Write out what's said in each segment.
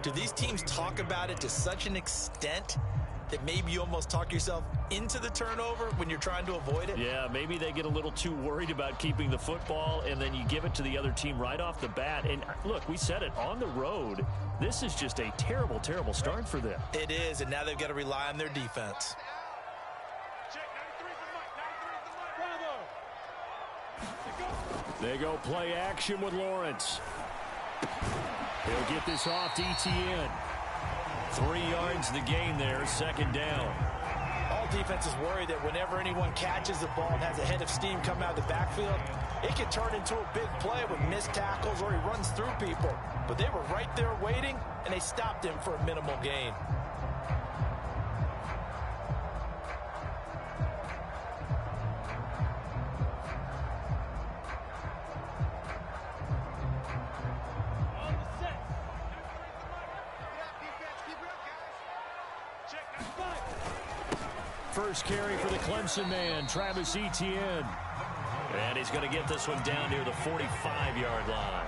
Do these teams talk about it to such an extent that maybe you almost talk yourself into the turnover when you're trying to avoid it? Yeah, maybe they get a little too worried about keeping the football, and then you give it to the other team right off the bat. And look, we said it, on the road, this is just a terrible, terrible start for them. It is, and now they've got to rely on their defense. They go play action with Lawrence. He'll get this off to Etienne. 3 yards the gain there, second down. All defenses worry that whenever anyone catches the ball and has a head of steam come out of the backfield, it can turn into a big play with missed tackles or he runs through people. But they were right there waiting, and they stopped him for a minimal gain. First carry for the Clemson man, Travis Etienne. And he's going to get this one down near the 45-yard line.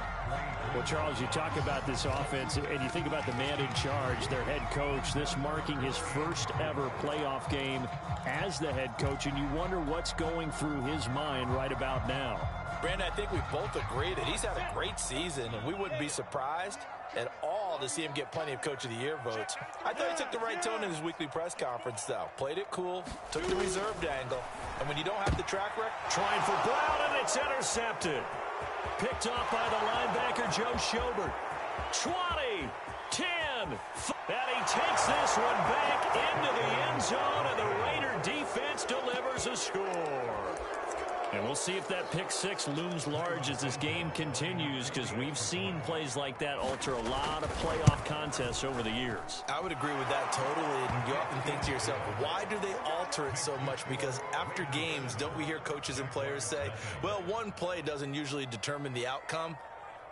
Well, Charles, you talk about this offense, and you think about the man in charge, their head coach, this marking his first ever playoff game as the head coach, and you wonder what's going through his mind right about now. Brandon, I think we both agree that he's had a great season, and we wouldn't be surprised at all to see him get plenty of Coach of the Year votes. I thought he took the right tone in his weekly press conference, though. Played it cool, took the reserved angle, and when you don't have the track record... Trying for Brown, and it's intercepted. Picked off by the linebacker, Joe Schobert. 20, 10, and he takes this one back into the end zone, and the Raider defense delivers a score. And we'll see if that pick six looms large as this game continues, because we've seen plays like that alter a lot of playoff contests over the years. I would agree with that totally, and you often think to yourself, why do they alter it so much? Because after games, don't we hear coaches and players say, well, one play doesn't usually determine the outcome?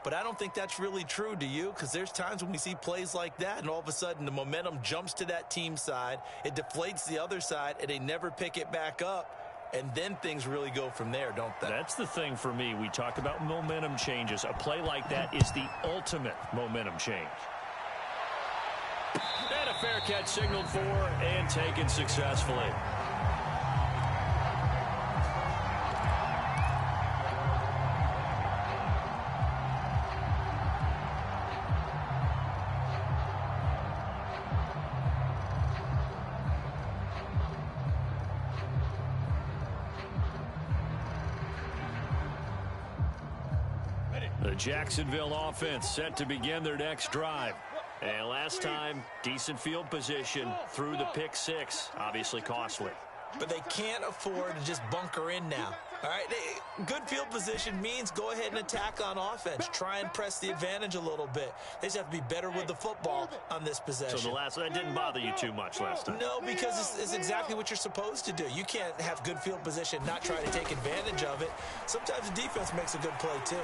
But I don't think that's really true, do you? Because there's times when we see plays like that, and all of a sudden the momentum jumps to that team side, it deflates the other side, and they never pick it back up. And then things really go from there, don't they? That's the thing for me. We talk about momentum changes. A play like that is the ultimate momentum change. And a fair catch signaled for and taken successfully. The Jacksonville offense set to begin their next drive. And last time, decent field position through the pick six. Obviously costly. But they can't afford to just bunker in now. All right, good field position means go ahead and attack on offense. Try and press the advantage a little bit. They just have to be better with the football on this possession. So that didn't bother you too much last time? No, because it's exactly what you're supposed to do. You can't have good field position, not try to take advantage of it. Sometimes the defense makes a good play, too.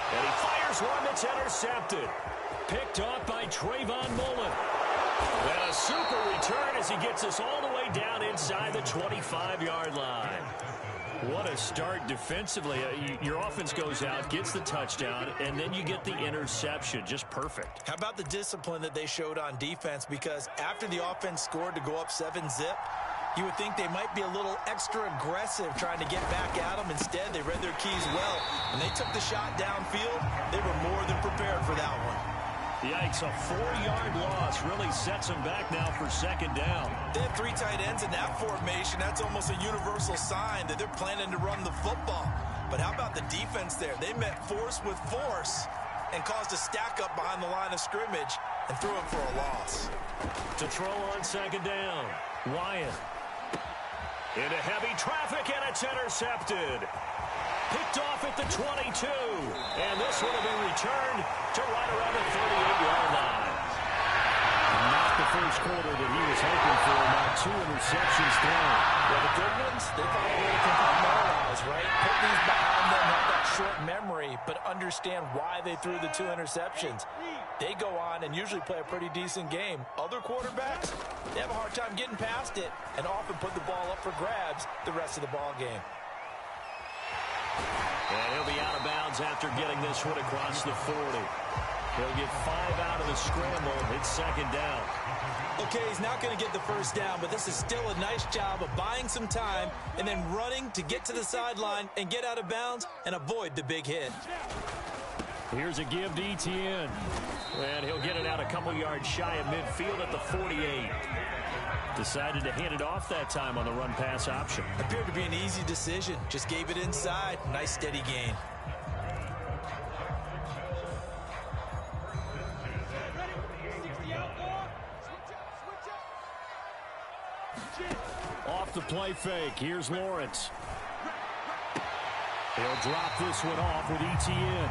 And he fires one that's intercepted. Picked off by Trayvon Mullen. And a super return as he gets us all the way down inside the 25-yard line. What a start defensively. Your offense goes out, gets the touchdown, and then you get the interception. Just perfect. How about the discipline that they showed on defense? Because after the offense scored to go up 7-zip, you would think they might be a little extra aggressive trying to get back at them. Instead, they read their keys well. When they took the shot downfield, they were more than prepared for that one. Yikes, a 4-yard loss really sets them back now for second down. They have 3 tight ends in that formation. That's almost a universal sign that they're planning to run the football. But how about the defense there? They met force with force and caused a stack up behind the line of scrimmage and threw it for a loss. To throw on second down, Wyatt. Into heavy traffic, and it's intercepted. Picked off at the 22. And this one will be returned to right around the 38-yard line. Not the first quarter that he was hoping for. Now 2 interceptions thrown. Well, the good ones, they find a way to compartmentalize, right? Put these behind them, have that short memory, but understand why they threw the 2 interceptions. They go on and usually play a pretty decent game. Other quarterbacks, they have a hard time getting past it and often put the ball up for grabs the rest of the ball game. And he'll be out of bounds after getting this one across the 40. He'll get 5 out of the scramble. It's second down. Okay, he's not going to get the first down, but this is still a nice job of buying some time and then running to get to the sideline and get out of bounds and avoid the big hit. Here's a give to Etienne. And he'll get it out a couple yards shy of midfield at the 48. Decided to hand it off that time on the run-pass option. Appeared to be an easy decision. Just gave it inside. Nice steady gain. Off the play fake. Here's Lawrence. He'll drop this one off with Etienne.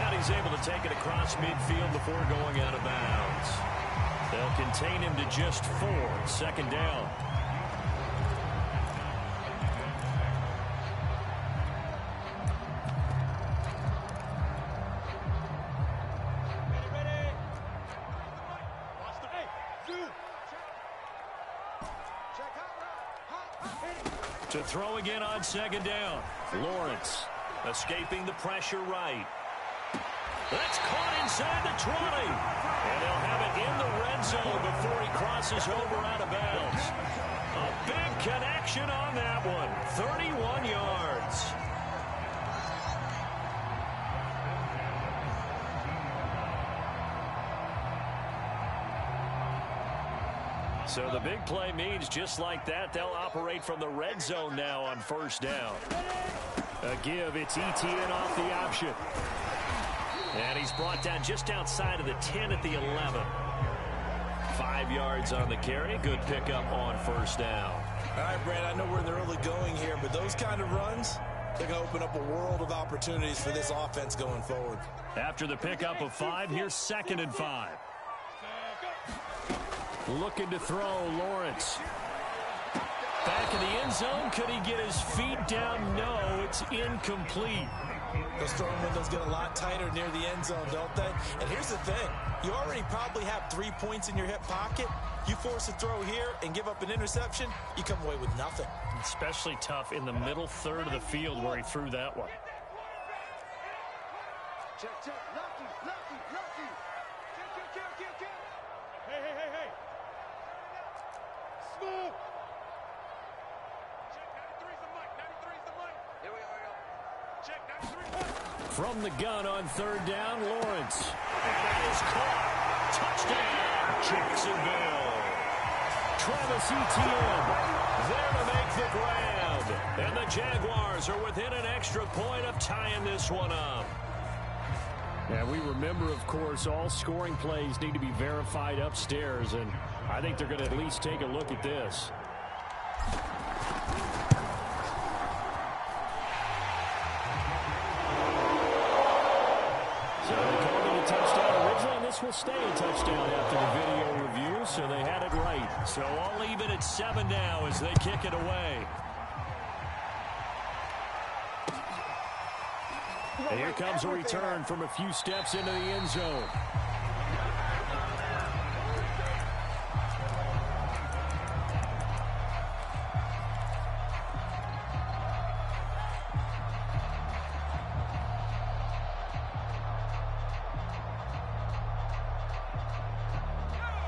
And he's able to take it across midfield before going out of bounds. They'll contain him to just 4. Second down. To throw again on second down. Lawrence escaping the pressure right. That's caught inside the 20. And they'll have it in the red zone before he crosses over out of bounds. A big connection on that one. 31 yards. So the big play means just like that, they'll operate from the red zone now on first down. A give, it's Etienne off the option. And he's brought down just outside of the 10 at the 11. 5 yards on the carry. Good pickup on first down. All right, Brad, I know we're in the early going here, but those kind of runs, they're going to open up a world of opportunities for this offense going forward. After the pickup of 5, here's 2nd and 5. Looking to throw, Lawrence. Back in the end zone. Could he get his feet down? No, it's incomplete. Those throwing windows get a lot tighter near the end zone, don't they? And here's the thing. You already probably have 3 points in your hip pocket. You force a throw here and give up an interception, you come away with nothing. Especially tough in the middle third of the field where he threw that one. Check, check. Lucky, lucky, lucky. Kill. Hey. Smooth. Check, 93's the mic. 93's the mic. Here we are. Check, 93. From the gun on third down, Lawrence. And that is caught. Touchdown, Jacksonville. Travis Etienne there to make the grab. And the Jaguars are within an extra point of tying this one up. And we remember, of course, all scoring plays need to be verified upstairs, and I think they're going to at least take a look at this. So they called it a touchdown originally, and this will stay a touchdown after the video review, so they had it right. So all even at 7 now as they kick it away. And here comes a return from a few steps into the end zone.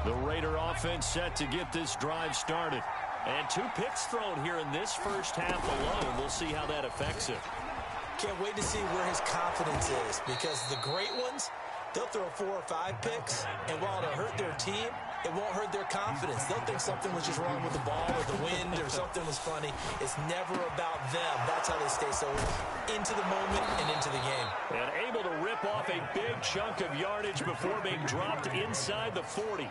The Raider offense set to get this drive started. And 2 picks thrown here in this first half alone. We'll see how that affects him. Can't wait to see where his confidence is, because the great ones, they'll throw 4 or 5 picks, and while it'll hurt their team, it won't hurt their confidence. They'll think something was just wrong with the ball or the wind or something was funny. It's never about them. That's how they stay so into the moment and into the game. And able to rip off a big chunk of yardage before being dropped inside the 40.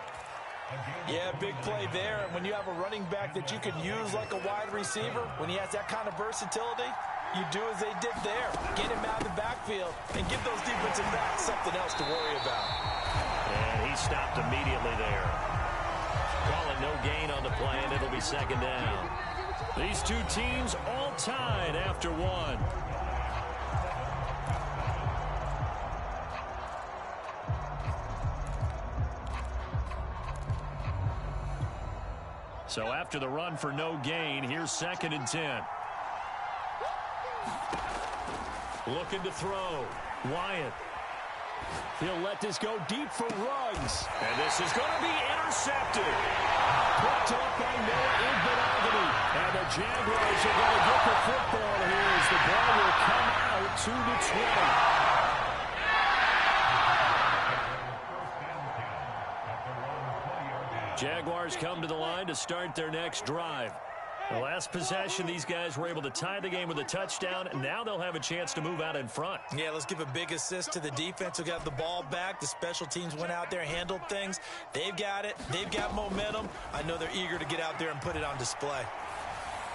Yeah, big play there. And when you have a running back that you can use like a wide receiver, when he has that kind of versatility, you do as they did there. Get him out of the backfield and give those defensive backs something else to worry about. And he stopped immediately there. Call it no gain on the play, and it'll be second down. These 2 teams all tied after 1. So after the run for no gain, here's 2nd and 10. Looking to throw. Wyatt. He'll let this go deep for Ruggs. And this is going to be intercepted. Picked up by Noah Igbenogany. And the Jaguars are going to get the football here as the ball will come out to the 20. Jaguars come to the line to start their next drive. The last possession, these guys were able to tie the game with a touchdown, and now they'll have a chance to move out in front. Yeah, let's give a big assist to the defense who got the ball back. The special teams went out there, handled things. They've got it. They've got momentum. I know they're eager to get out there and put it on display.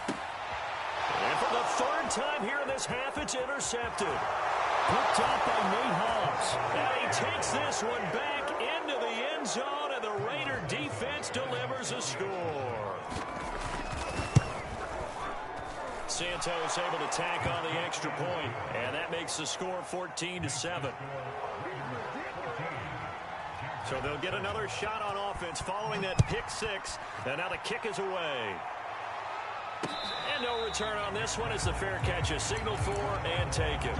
And for the third time here in this half, it's intercepted. Picked up by Nate Hobbs. And he takes this one back into the end zone, and the Raider defense delivers a score. Santos able to tack on the extra point, and that makes the score 14-7. So they'll get another shot on offense following that pick six, and now the kick is away. And no return on this one as the fair catch is signaled for and taken.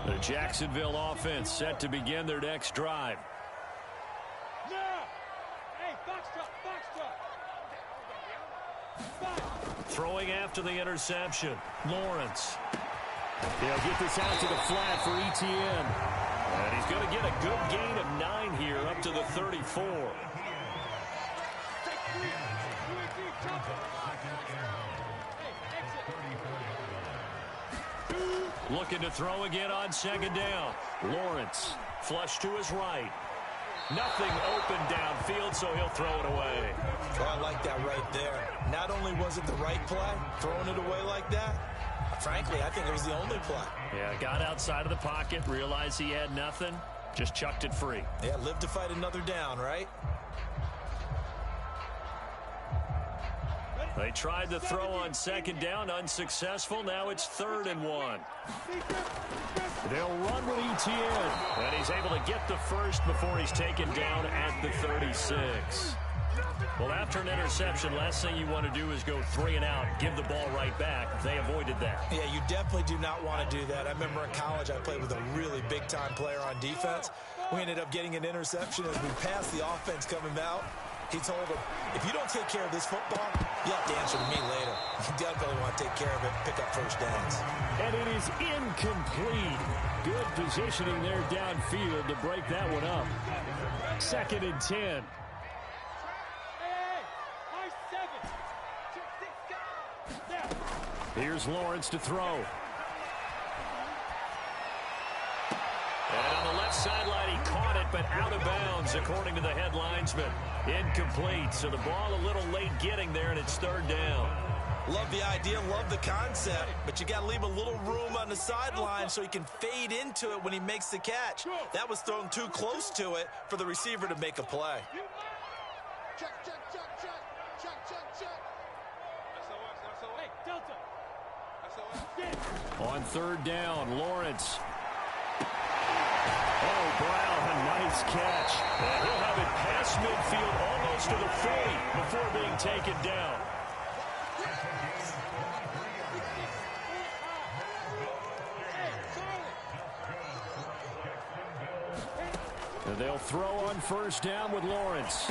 The Jacksonville offense set to begin their next drive. Throwing after the interception, Lawrence. He'll get this out to the flat for Etienne. And he's going to get a good gain of 9 here up to the 34. Looking to throw again on second down. Lawrence, flush to his right. Nothing open downfield, so he'll throw it away. Oh, I like that right there. Not only was it the right play, throwing it away like that, frankly, I think it was the only play. Yeah, got outside of the pocket, realized he had nothing, just chucked it free. Yeah, live to fight another down, right? They tried to throw on second down, unsuccessful. Now it's 3rd and 1. They'll run with Etienne, and he's able to get the first before he's taken down at the 36. Well, after an interception, last thing you want to do is go 3 and out, give the ball right back. They avoided that. Yeah, you definitely do not want to do that. I remember in college I played with a really big-time player on defense. We ended up getting an interception as we passed the offense coming out. He told him, if you don't take care of this football, you have to answer to me later. You definitely want to take care of it, pick up first downs. And it is incomplete. Good positioning there downfield to break that one up. 2nd and 10. Here's Lawrence to throw. And on the left sideline, he caught it, but out of bounds, according to the head linesman. Incomplete, so the ball a little late getting there, and it's 3rd down. Love the idea, love the concept, but you got to leave a little room on the sideline so he can fade into it when he makes the catch. That was thrown too close to it for the receiver to make a play. Check, check, check, check. Check, check, check. Hey, Delta. On 3rd down, Lawrence. Oh, Brown, a nice catch. And he'll have it past midfield almost to the 40 before being taken down. And they'll throw on 1st down with Lawrence.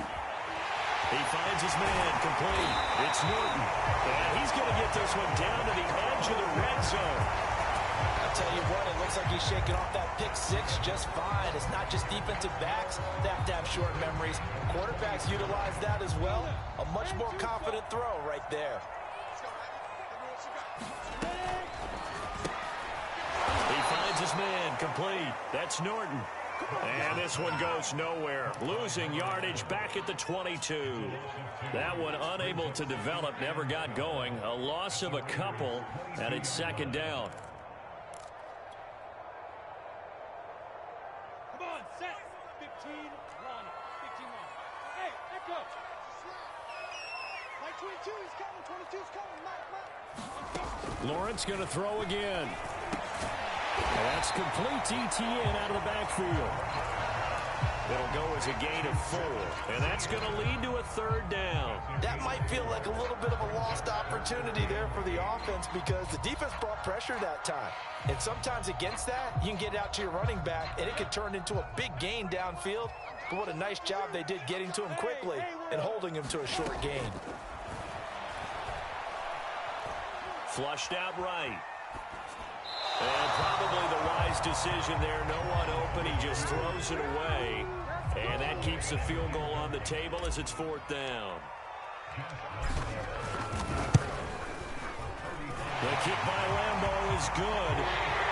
He finds his man complete. It's Norton. And he's going to get this one down to the edge of the red zone. I'll tell you what, it looks like he's shaking off that pick six just fine. It's not just defensive backs that have to have short memories. Quarterbacks utilize that as well. A much more confident throw right there. He finds his man complete. That's Norton. And this one goes nowhere. Losing yardage back at the 22. That one unable to develop, never got going. A loss of a couple, and it's 2nd down. Come on, set. 15, run. 15, run. Hey, echo. My 22's coming. 22's coming. Mike. Lawrence going to throw again. That's complete to Etienne out of the backfield. It'll go as a gain of 4, and that's going to lead to a 3rd down. That might feel like a little bit of a lost opportunity there for the offense because the defense brought pressure that time. And sometimes against that, you can get out to your running back, and it could turn into a big gain downfield. But what a nice job they did getting to him quickly and holding him to a short gain. Flushed out right. And probably the wise decision there. No one open. He just throws it away. And that keeps the field goal on the table as it's 4th down. The kick by Lambeau is good.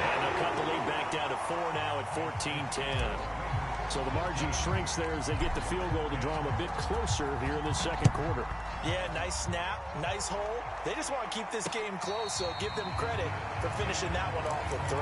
And they'll cut the lead back down to 4 now at 14-10. So the margin shrinks there as they get the field goal to draw them a bit closer here in the 2nd quarter. Yeah, nice snap, nice hole. They just want to keep this game close, so give them credit for finishing that one off with 3.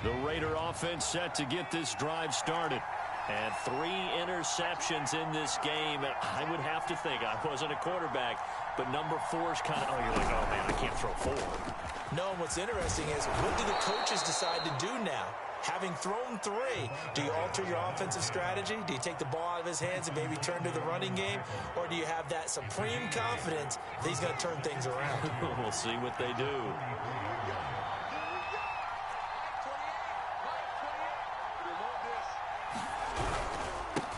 The Raider offense set to get this drive started. And 3 interceptions in this game. I would have to think, I wasn't a quarterback, but number 4 is kind of, oh, you're like, oh, man, I can't throw 4. No, and what's interesting is, what do the coaches decide to do now? Having thrown 3, do you alter your offensive strategy? Do you take the ball out of his hands and maybe turn to the running game? Or do you have that supreme confidence that he's going to turn things around? We'll see what they do.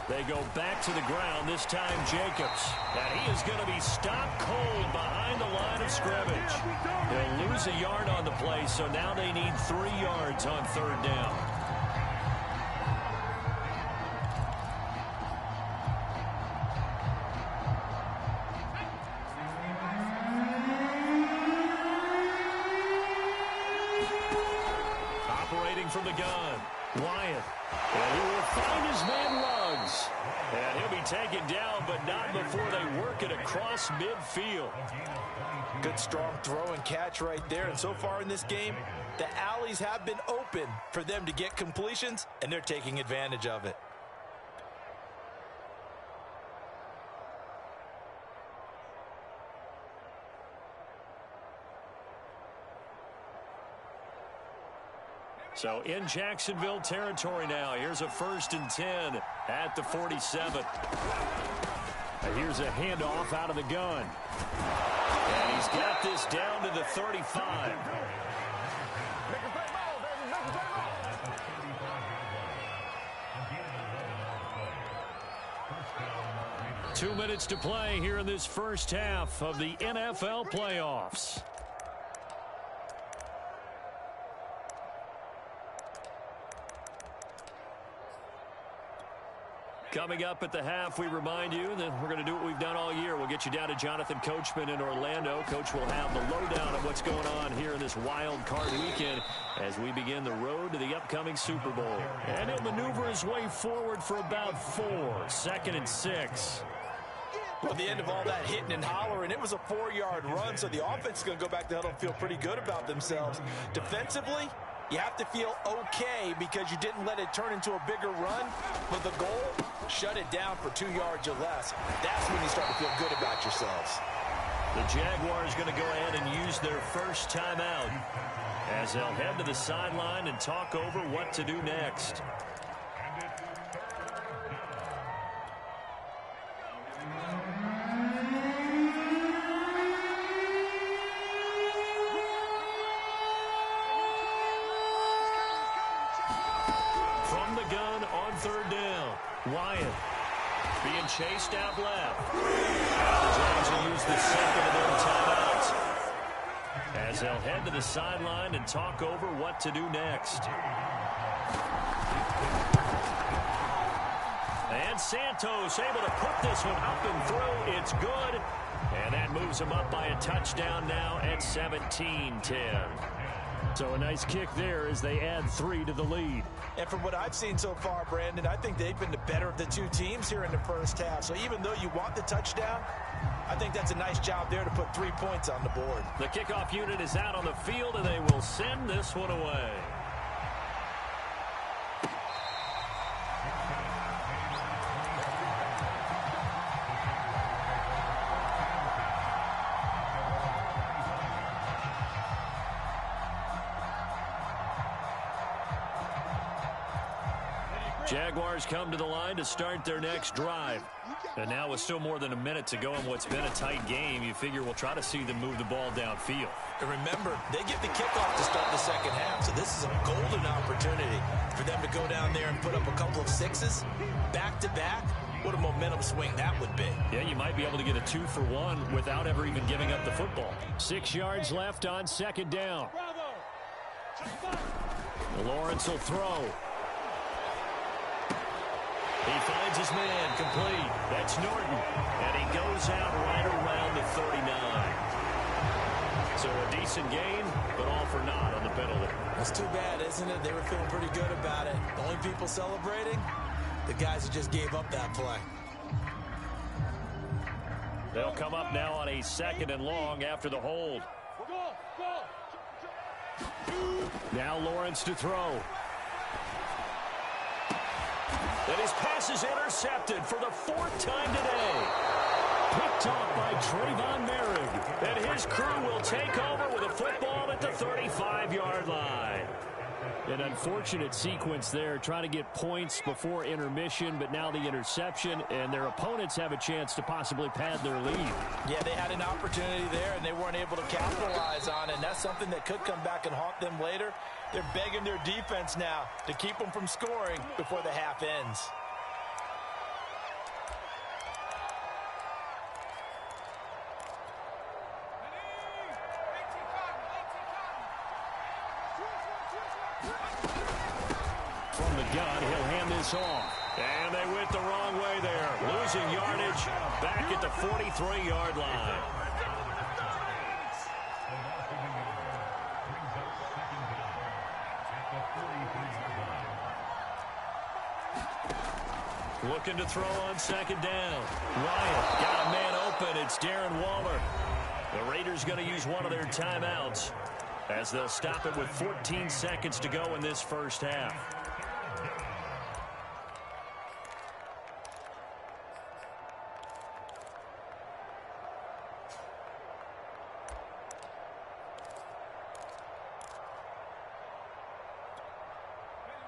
They go back to the ground, this time Jacobs. And he is going to be stopped cold behind the line of scrimmage. They'll lose a yard on the play, so now they need 3 yards on 3rd down. Operating from the gun, Wyatt. And he will find his man Ruggs. And he'll be taken down, but not before they work it across midfield. Good strong throw and catch right there. And so far in this game, the alleys have been open for them to get completions, and they're taking advantage of it. So in Jacksonville territory now. Here's a 1st and 10 at the 47. And here's a handoff out of the gun. And he's got this down to the 35. 2 minutes to play here in this first half of the NFL playoffs. Coming up at the half, we remind you that we're going to do what we've done all year. We'll get you down to Jonathan Coachman in Orlando. Coach will have the lowdown of what's going on here in this wild card weekend as we begin the road to the upcoming Super Bowl. And he'll maneuver his way forward for about 4. 2nd and 6. Well, at the end of all that hitting and hollering, it was a 4-yard run, so the offense is going to go back to the huddle and feel pretty good about themselves. Defensively, you have to feel okay because you didn't let it turn into a bigger run. But the goal, shut it down for 2 yards or less. That's when you start to feel good about yourselves. The Jaguars going to go ahead and use their first timeout as they'll head to the sideline and talk over what to do next. Wyatt being chased out left. The Jags will use the 2nd of their timeouts as they'll head to the sideline and talk over what to do next. And Santos able to put this one up and through. It's good. And that moves them up by a touchdown now at 17-10. So a nice kick there as they add 3 to the lead. And from what I've seen so far, Brandon, I think they've been the better of the two teams here in the first half. So even though you want the touchdown, I think that's a nice job there to put 3 points on the board. The kickoff unit is out on the field, and they will send this one away. Jaguars come to the line to start their next drive. And now with still more than a minute to go in what's been a tight game, you figure we'll try to see them move the ball downfield. And remember, they get the kickoff to start the second half, so this is a golden opportunity for them to go down there and put up a couple of sixes back-to-back. What a momentum swing that would be. Yeah, you might be able to get a 2-for-1 without ever even giving up the football. 6 yards left on second down. Lawrence will throw. He finds his man complete. That's Norton. And he goes out right around the 39. So a decent gain, but all for naught on the penalty. That's too bad, isn't it? They were feeling pretty good about it. The only people celebrating, the guys who just gave up that play. They'll come up now on a 2nd and long after the hold. Now Lawrence to throw. And his pass is intercepted for the 4th time today. Picked off by Trayvon Merrick. And his crew will take over with a football at the 35-yard line. An unfortunate sequence there, trying to get points before intermission, but now the interception, and their opponents have a chance to possibly pad their lead. Yeah, they had an opportunity there, and they weren't able to capitalize on it, and that's something that could come back and haunt them later. They're begging their defense now to keep them from scoring before the half ends. From the gun, he'll hand this off. And they went the wrong way there. Losing yardage back at the 43-yard line. Looking to throw on 2nd down. Ryan got a man open. It's Darren Waller. The Raiders going to use one of their timeouts as they'll stop it with 14 seconds to go in this first half.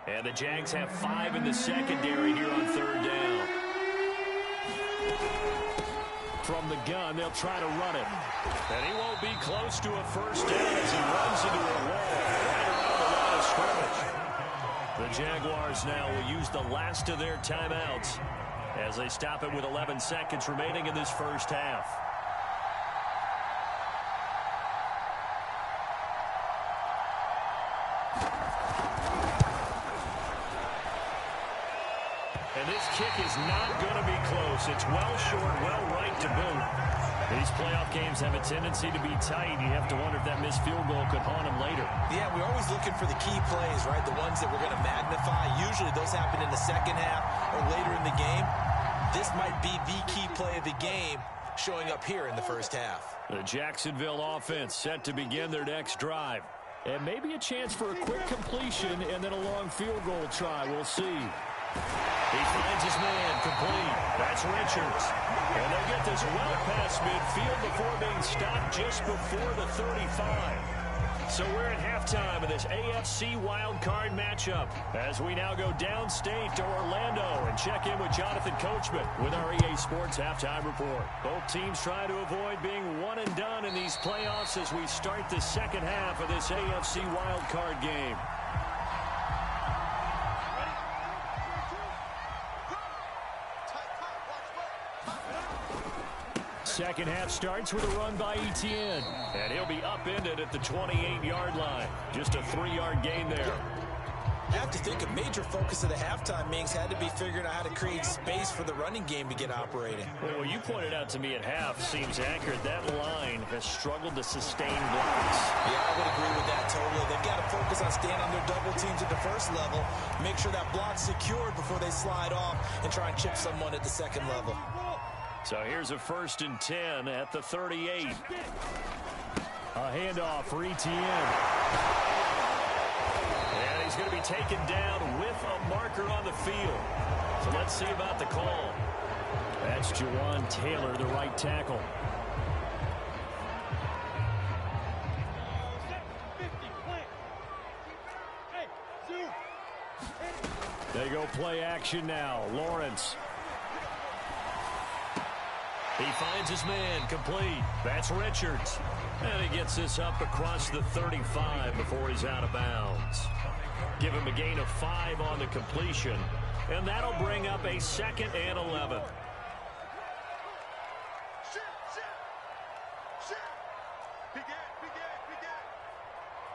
And the Jags have 5 in the secondary here on 3rd down. From the gun, they'll try to run it. And he won't be close to a first down as he runs into a wall right around the line of scrimmage. The Jaguars now will use the last of their timeouts as they stop it with 11 seconds remaining in this first half. And this kick is not going to be close. It's well short, well right to boot. These playoff games have a tendency to be tight. You have to wonder if that missed field goal could haunt them later. Yeah, we're always looking for the key plays, right? The ones that we're going to magnify. Usually those happen in the second half or later in the game. This might be the key play of the game showing up here in the first half. The Jacksonville offense set to begin their next drive. And maybe a chance for a quick completion and then a long field goal try. We'll see. He finds his man complete. That's Richards. And they'll get this well past midfield before being stopped just before the 35. So we're at halftime of this AFC wildcard matchup as we now go downstate to Orlando and check in with Jonathan Coachman with our EA Sports Halftime Report. Both teams trying to avoid being one and done in these playoffs as we start the second half of this AFC wildcard game. Second half starts with a run by Etienne. And he'll be upended at the 28-yard line. Just a 3-yard gain there. I have to think a major focus of the halftime Mings had to be figuring out how to create space for the running game to get operating. Well, what you pointed out to me at half seems accurate. That line has struggled to sustain blocks. Yeah, I would agree with that totally. They've got to focus on staying on their double teams at the first level, make sure that block's secured before they slide off, and try and chip someone at the second level. So here's a 1st and 10 at the 38. A handoff for Etienne. And he's going to be taken down with a marker on the field. So let's see about the call. That's Jawan Taylor, the right tackle. They go play action now. Lawrence. He finds his man, complete. That's Richards. And he gets this up across the 35 before he's out of bounds. Give him a gain of 5 on the completion. And that'll bring up a 2nd and 11.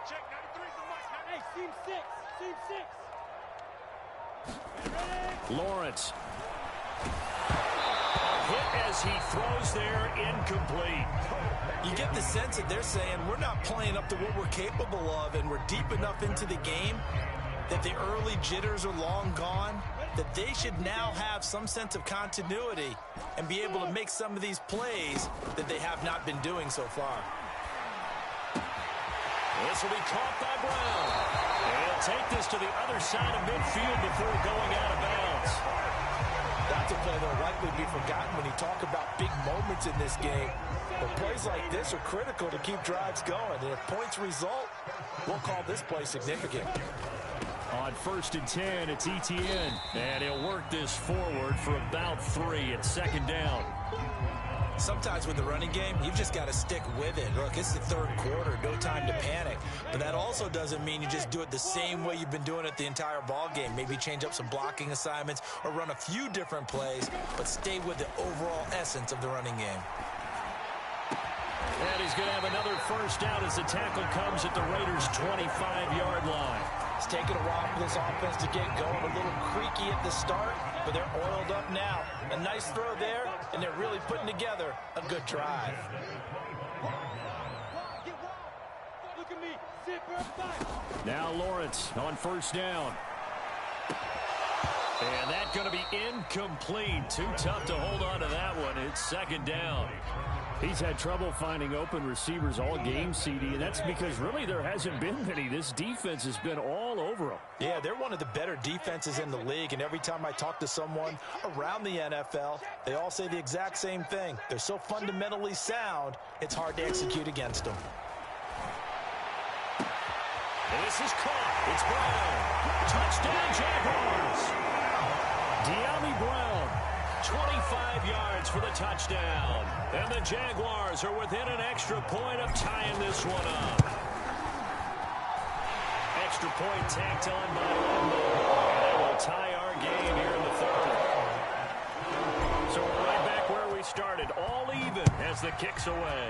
Check 93's the mic. Hey, seam 6. Lawrence. Hit as he throws there, incomplete. You get the sense that they're saying we're not playing up to what we're capable of, and we're deep enough into the game that the early jitters are long gone, that they should now have some sense of continuity and be able to make some of these plays that they have not been doing so far. This will be caught by Brown. And he'll take this to the other side of midfield before going out of bounds. That's a play that will likely be forgotten when you talk about big moments in this game. But plays like this are critical to keep drives going. And if points result, we'll call this play significant. On 1st and 10, it's Etienne. And he'll work this forward for about 3 at 2nd down. Sometimes with the running game, you've just got to stick with it. Look, it's the 3rd quarter, no time to panic. But that also doesn't mean you just do it the same way you've been doing it the entire ball game. Maybe change up some blocking assignments or run a few different plays, but stay with the overall essence of the running game. And he's going to have another 1st down as the tackle comes at the Raiders' 25-yard line. It's taken a while for this offense to get going, a little creaky at the start, but they're oiled up now. A nice throw there, and they're really putting together a good drive. Look at me. Now Lawrence on 1st down. And that's going to be incomplete. Too tough to hold on to that one. It's 2nd down. He's had trouble finding open receivers all game, CD, and that's because really there hasn't been many. This defense has been all over them. Yeah, they're one of the better defenses in the league, and every time I talk to someone around the NFL, they all say the exact same thing. They're so fundamentally sound, it's hard to execute against them. This is caught. It's Brown. Touchdown, Jaguars. De'Ami Brown, 25 yards for the touchdown. And the Jaguars are within an extra point of tying this one up. Extra point tacked on by Lambo. And it will tie our game here in the 3rd. So we're right back where we started. All even as the kick's away.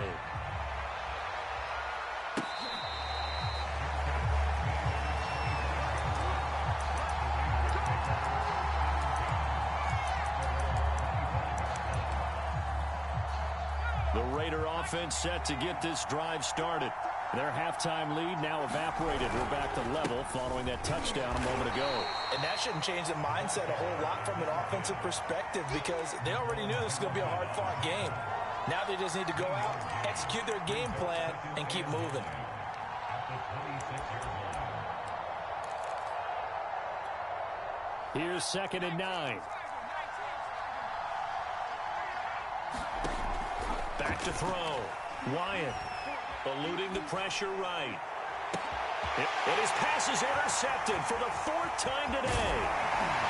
The Raider offense set to get this drive started. Their halftime lead now evaporated. We're back to level following that touchdown a moment ago. And that shouldn't change the mindset a whole lot from an offensive perspective because they already knew this was going to be a hard-fought game. Now they just need to go out, execute their game plan, and keep moving. Here's 2nd and 9. Back to throw. Wyatt eluding the pressure right. And his pass is intercepted for the 4th time today.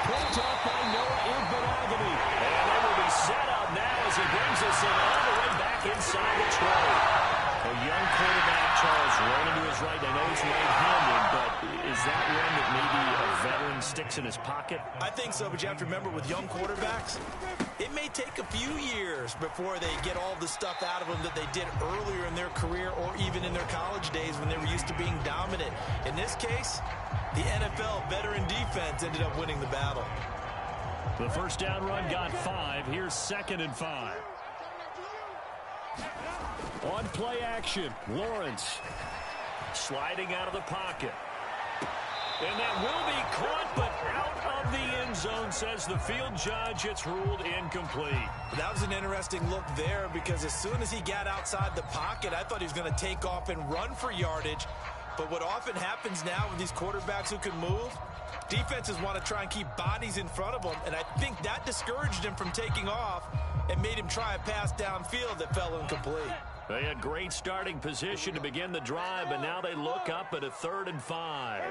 Picked off by Noah Igbinoghene. And they will be set up now as he brings us in all the way back inside the 20. A young quarterback, Charles, rolling to his right. I know he's right-handed, but is that one that maybe a veteran sticks in his pocket? I think so, but you have to remember with young quarterbacks, it may take a few years before they get all the stuff out of them that they did earlier in their career or even in their college days when they were used to being dominant. In this case, The NFL veteran defense ended up winning the battle. The first down run got 5. Here's 2nd and 5. On play action, Lawrence sliding out of the pocket. And that will be caught, but out of the end zone, says the field judge. It's ruled incomplete. That was an interesting look there because as soon as he got outside the pocket, I thought he was going to take off and run for yardage. But what often happens now with these quarterbacks who can move, defenses want to try and keep bodies in front of them, and I think that discouraged him from taking off and made him try a pass downfield that fell incomplete. They had great starting position to begin the drive, and now they look up at a 3rd and 5.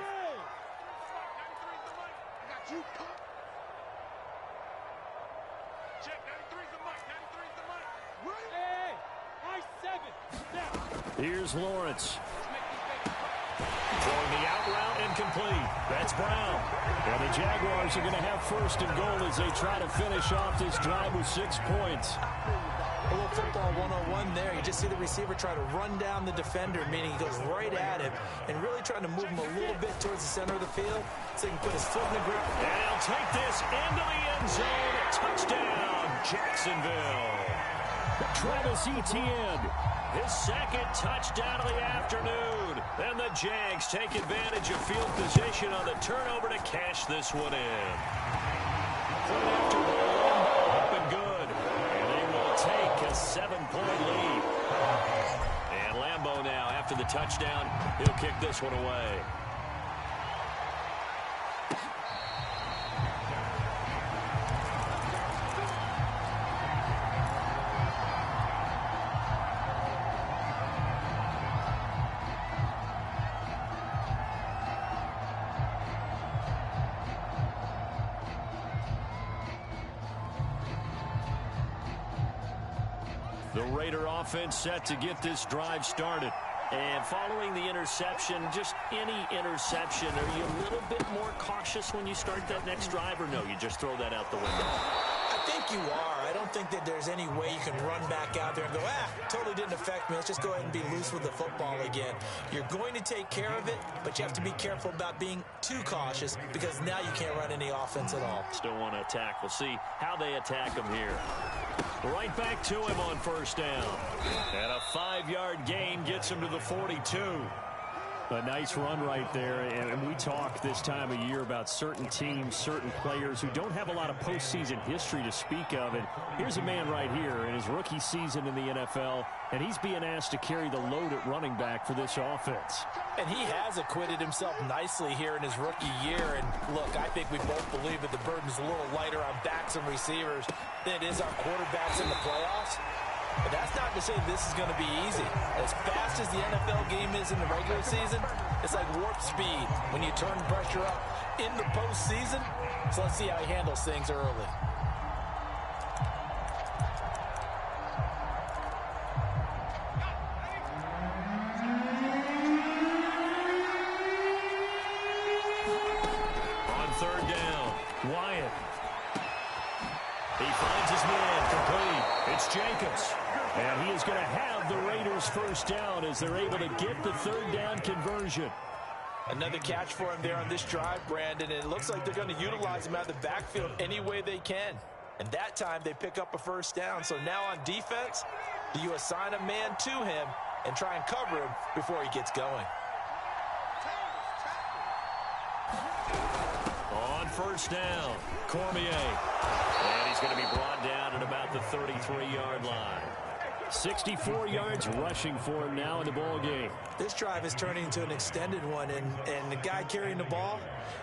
Here's Lawrence. Throwing the out route incomplete. That's Brown. And the Jaguars are going to have 1st and goal as they try to finish off this drive with 6 points. A little football 101 there. You just see the receiver try to run down the defender, meaning he goes right at him and really trying to move him a little bit towards the center of the field so he can put his foot in the ground. And he'll take this into the end zone. Touchdown, Jacksonville. Travis Etienne, his 2nd touchdown of the afternoon. And the Jags take advantage of field position on the turnover to cash this one in. Point after goal, up and good. And they will take a 7-point lead. And Lambeau now, after the touchdown, he'll kick this one away. The Raider offense set to get this drive started. And following the interception, just any interception, are you a little bit more cautious when you start that next drive, or no, you just throw that out the window? I think you are. I don't think that there's any way you can run back out there and go, totally didn't affect me. Let's just go ahead and be loose with the football again. You're going to take care of it, but you have to be careful about being too cautious because now you can't run any offense at all. Still want to attack. We'll see how they attack him here. Right back to him on 1st down. And a 5-yard gain gets him to the 42. A nice run right there, and we talk this time of year about certain teams, certain players who don't have a lot of postseason history to speak of, and here's a man right here in his rookie season in the NFL, and he's being asked to carry the load at running back for this offense. And he has acquitted himself nicely here in his rookie year, and look, I think we both believe that the burden's a little lighter on backs and receivers than it is on quarterbacks in the playoffs. But that's not to say this is going to be easy. As fast as the NFL game is in the regular season, it's like warp speed when you turn pressure up in the postseason. So let's see how he handles things early. On 3rd down, Wyatt. He finds his man complete. It's Jacobs. And he is going to have the Raiders 1st down as they're able to get the 3rd down conversion. Another catch for him there on this drive, Brandon, and it looks like they're going to utilize him out of the backfield any way they can. And that time they pick up a 1st down. So now on defense, do you assign a man to him and try and cover him before he gets going? On 1st down, Cormier. And he's going to be brought down at about the 33-yard line. 64 yards rushing for him now in the ball game. This drive is turning into an extended one, and the guy carrying the ball,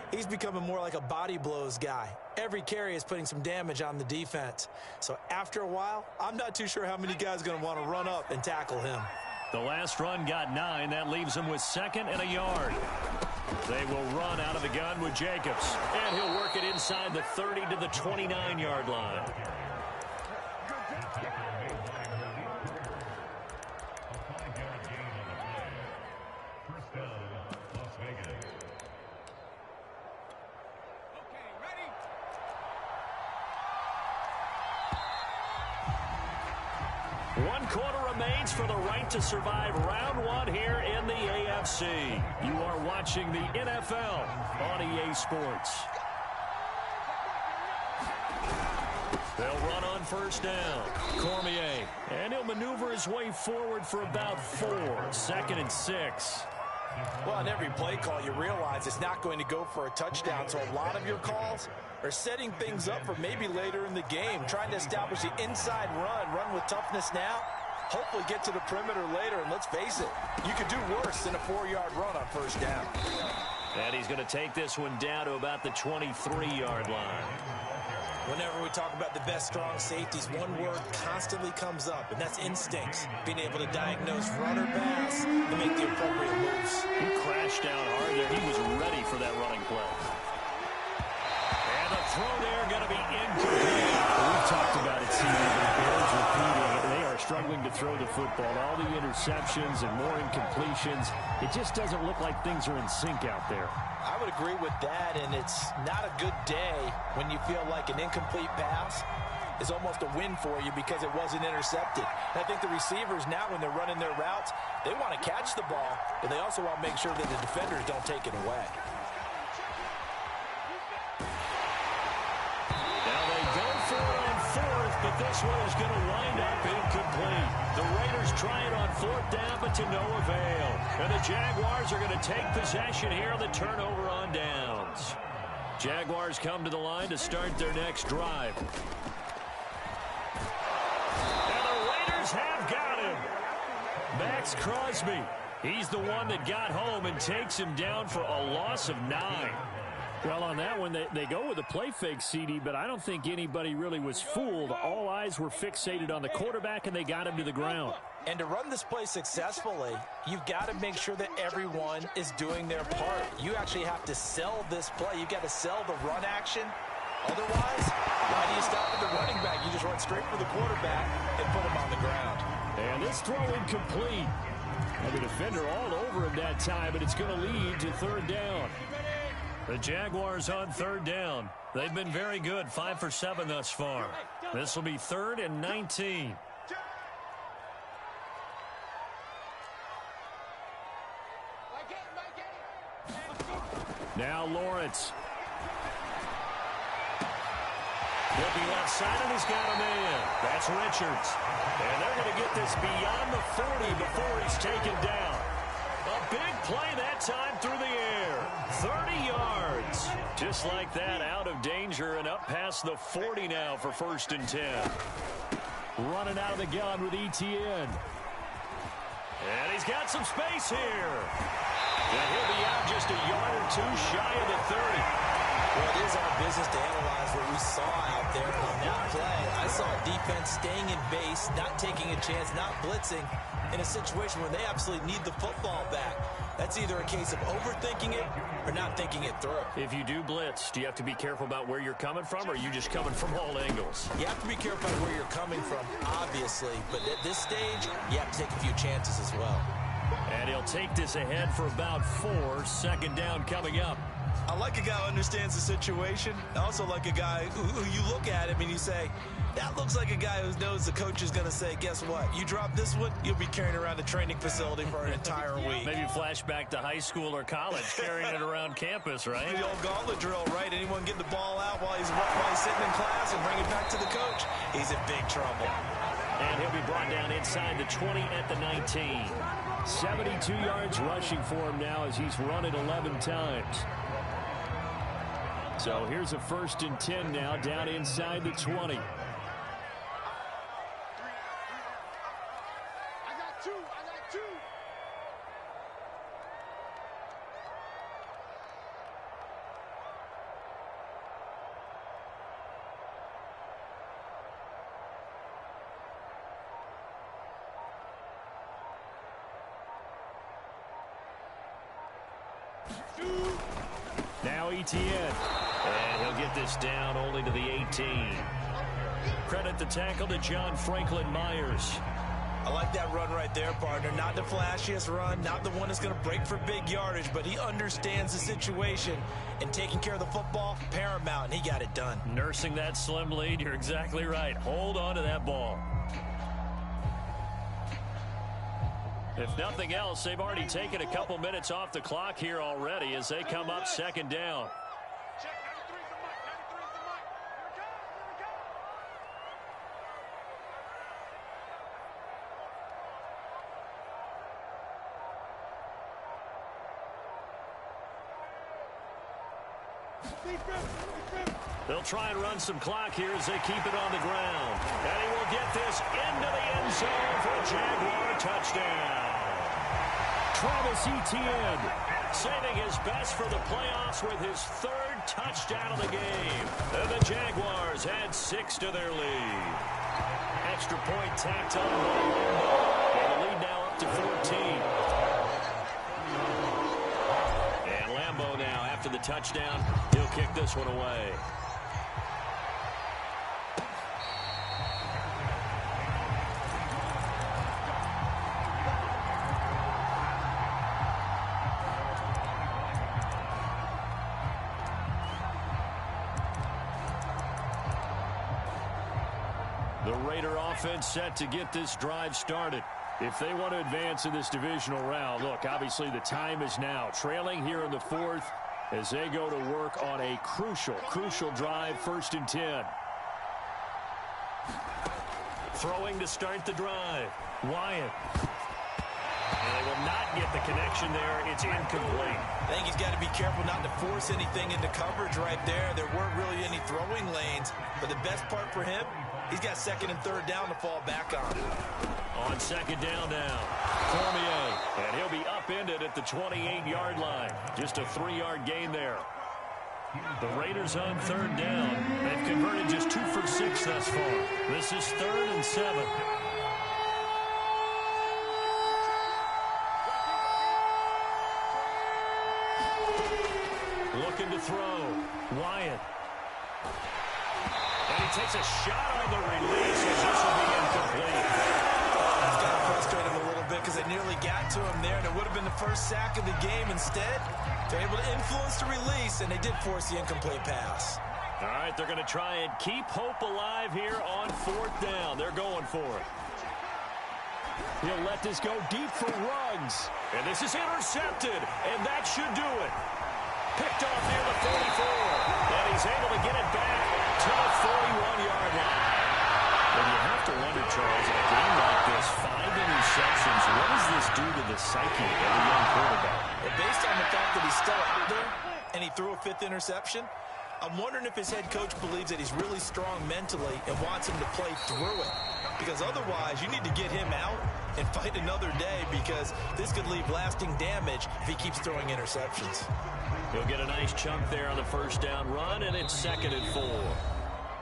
he's becoming more like a body blows guy. Every carry is putting some damage on the defense. So after a while, I'm not too sure how many guys are going to want to run up and tackle him. The last run got 9. That leaves him with 2nd and a yard. They will run out of the gun with Jacobs, and he'll work it inside the 30 to the 29-yard line. 1 quarter remains for the right to survive round 1 here in the AFC. You are watching the NFL on EA Sports. They'll run on first down. Cormier. And he'll maneuver his way forward for about 4. 2nd and 6. Well, on every play call, you realize it's not going to go for a touchdown. So a lot of your calls are setting things up for maybe later in the game, trying to establish the inside run with toughness now, hopefully get to the perimeter later. And let's face it, you could do worse than a 4-yard run on first down. And he's going to take this one down to about the 23-yard line. Whenever we talk about the best strong safeties, one word constantly comes up, and that's instincts. Being able to diagnose run or pass and make the appropriate moves. He crashed down hard there. He was ready for that running play. And the throw there going to be incomplete. We've talked about it, CD, but it bears repeating. They are struggling to throw the football. All the interceptions and more incompletions. It just doesn't look like things are in sync out there. I would agree with that, and it's not a good day when you feel like an incomplete pass is almost a win for you because it wasn't intercepted. And I think the receivers now, when they're running their routes, they want to catch the ball, but they also want to make sure that the defenders don't take it away. Now they go for it on 4th, but this one is going to wind up incomplete. The Raiders try it on 4th down, but to no avail. And the Jaguars are going to take possession here on the turnover on downs. Jaguars come to the line to start their next drive. And the Raiders have got him. Max Crosby. He's the one that got home and takes him down for a loss of 9. Well, on that one, they go with a play fake, CD, but I don't think anybody really was fooled. All eyes were fixated on the quarterback, and they got him to the ground. And to run this play successfully, you've got to make sure that everyone is doing their part. You actually have to sell this play. You've got to sell the run action. Otherwise, why do you stop at the running back? You just run straight for the quarterback and put him on the ground. And this throw incomplete. And the defender all over him that time, but it's going to lead to 3rd down. The Jaguars on 3rd down. They've been very good, 5 for 7 thus far. This will be 3rd and 19. Now Lawrence. He'll be left side, and he's got a man. That's Richards. And they're going to get this beyond the 40 before he's taken down. A big play that time through the air. 30 yards. Just like that, out of danger and up past the 40 now for 1st and 10. Running out of the gun with ETN. And he's got some space here. And he'll be out just a yard or 2 shy of the 30. Well, it is our business to analyze what we saw out there on that play. I saw defense staying in base, not taking a chance, not blitzing in a situation where they absolutely need the football back. That's either a case of overthinking it or not thinking it through. If you do blitz, do you have to be careful about where you're coming from, or are you just coming from all angles? You have to be careful about where you're coming from, obviously. But at this stage, you have to take a few chances as well. And he'll take this ahead for about 4. 2nd down coming up. I like a guy who understands the situation. I also like a guy who you look at him and you say, that looks like a guy who knows the coach is going to say, guess what? You drop this one, you'll be carrying around the training facility for an entire week. Maybe flashback to high school or college, carrying it around campus, right? The old gauntlet drill, right? Anyone get the ball out while he's sitting in class and bring it back to the coach? He's in big trouble. And he'll be brought down inside the 20 at the 19. 72 yards rushing for him now as he's run it 11 times. So here's a 1st and 10 now, down inside the 20. Now ETN. And he'll get this down only to the 18. Credit the tackle to John Franklin Myers. I like that run right there, partner. Not the flashiest run, not the one that's going to break for big yardage, but he understands the situation, and taking care of the football, paramount, and he got it done. Nursing that slim lead, you're exactly right. Hold on to that ball. If nothing else, they've already taken a couple minutes off the clock here already as they come up second down. They'll try and run some clock here as they keep it on the ground. And he will get this into the end zone for a Jaguar touchdown. Travis Etienne saving his best for the playoffs with his third touchdown of the game. And the Jaguars add 6 to their lead. Extra point tacked on by Lambeau. And the lead now up to 14. And Lambeau now, after the touchdown, he'll kick this one away. The Raider offense set to get this drive started. If they want to advance in this divisional round, look, obviously the time is now. Trailing here in the fourth as they go to work on a crucial drive, 1st and 10. Throwing to start the drive. Wyatt. And they will not get the connection there. It's incomplete. I think he's got to be careful not to force anything into coverage right there. There weren't really any throwing lanes. But the best part for him, he's got 2nd and 3rd down to fall back on. On 2nd down now, Cormier. And he'll be upended at the 28-yard line. Just a 3-yard gain there. The Raiders on 3rd down. They've converted just 2 for 6 thus far. This is 3rd and 7. Looking to throw. Wyatt. And he takes a shot on the release as this will be incomplete. That's got to frustrate him a little bit because they nearly got to him there, and it would have been the first sack of the game. Instead, they're able to influence the release, and they did force the incomplete pass. All right, they're going to try and keep hope alive here on 4th down. They're going for it. He'll let this go deep for Ruggs. And this is intercepted, and that should do it. Picked off near the 44, and he's able to get it back to the 41-yard line. And you have to wonder, Charles, in a game like this, 5 interceptions, what does this do to the psyche of a young quarterback? Well, based on the fact that he's still out there and he threw a 5th interception, I'm wondering if his head coach believes that he's really strong mentally and wants him to play through it. Because otherwise, you need to get him out and fight another day because this could leave lasting damage if he keeps throwing interceptions. He'll get a nice chunk there on the 1st down run, and it's 2nd and 4.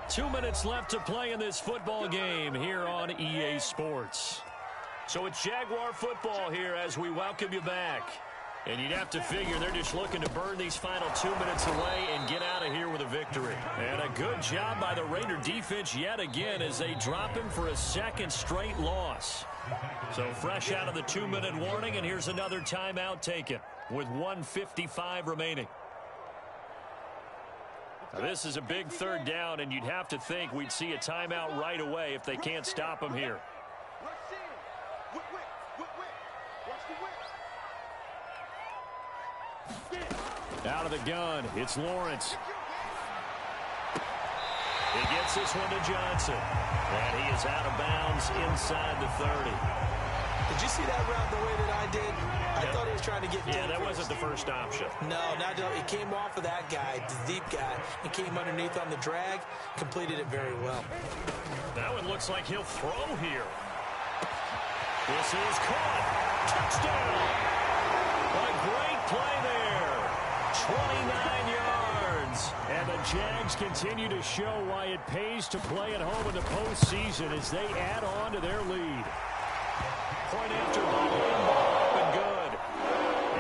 2 minutes left to play in this football game here on EA Sports. So it's Jaguar football here as we welcome you back. And you'd have to figure they're just looking to burn these final 2 minutes away and get out of here with a victory. And a good job by the Raider defense yet again as they drop him for a 2nd straight loss. So fresh out of the 2-minute warning, and here's another timeout taken with 1:55 remaining. Now, this is a big 3rd down, and you'd have to think we'd see a timeout right away if they can't stop him here. Out of the gun, it's Lawrence. He gets this one to Johnson. And he is out of bounds inside the 30. Did you see that route the way that I did? I thought he was trying to get deep. Yeah, that wasn't the first option. No, it came off of that guy, the deep guy, and came underneath on the drag, completed it very well. That one looks like he'll throw here. This is caught. Touchdown. A great play there. 29 yards. And the Jags continue to show why it pays to play at home in the postseason as they add on to their lead. Point after by Lambeau, up and good.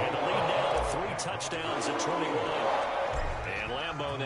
And the lead now to 3 touchdowns at 21. And Lambeau